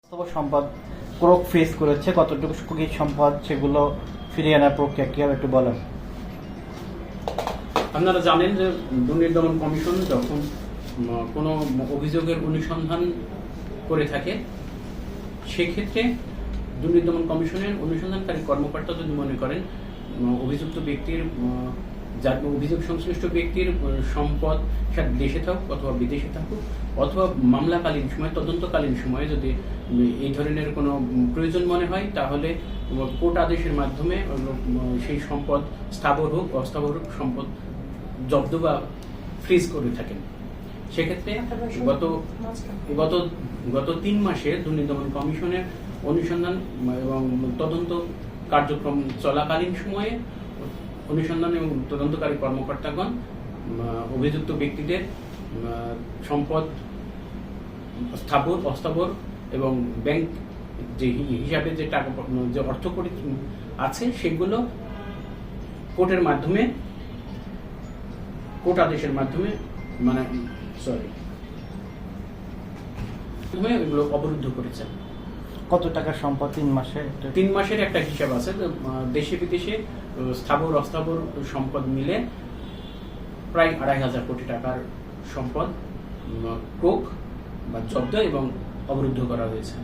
সম্পদ ক্রোক ফেস করেছে, কতটুকু কি সম্পদ সেগুলো ফিরিয়ে আনার প্রক্রিয়া কি হবে একটু বলেন। আপনারা জানেন যে দুর্নীতি দমন কমিশন যখন কোনো অভিযোগের অনুসন্ধান করে থাকে, সেক্ষেত্রে দুর্নীতি দমন কমিশনের অনুসন্ধানকারী কর্মকর্তা যদি মনে করেন অভিযুক্ত ব্যক্তির যার অভিযোগ সংশ্লিষ্ট ব্যক্তির সম্পদ সেটা দেশে থাকুক অথবা বিদেশে থাকুক, অথবা মামলাকালীন সময় তদন্তকালীন সময়ে যদি এই ধরনের কোনো প্রয়োজন মনে হয়, তাহলে কোর্ট আদেশের মাধ্যমে সেই সম্পদ স্থাবর হোক অস্থাবর হোক সম্পদ জব্দ বা ফ্রিজ করে থাকেন। সেক্ষেত্রে গত 3 মাসে দুর্নীতি দমন কমিশনের অনুসন্ধান এবং তদন্ত কার্যক্রম চলাকালীন সময়ে অনুসন্ধান এবং তদন্তকারী কর্মকর্তাগণ অভিযুক্ত ব্যক্তিদের সম্পদ স্থাবর অস্থাবর এবং ব্যাংক যে হিসাবে যে টাকা যে অর্থ আছে সেগুলো কোর্টের মাধ্যমে কোর্ট আদেশের মাধ্যমে এগুলো অবরুদ্ধ করেছেন। কত টাকার সম্পদ 3 মাসে? 3 মাসের একটা হিসাব আছে, দেশে বিদেশে স্থাবর অস্থাবর সম্পদ মিলে প্রায় 2,500 কোটি টাকার সম্পদ ক্রোক বা জব্দ এবং অবরুদ্ধ করা হয়েছে।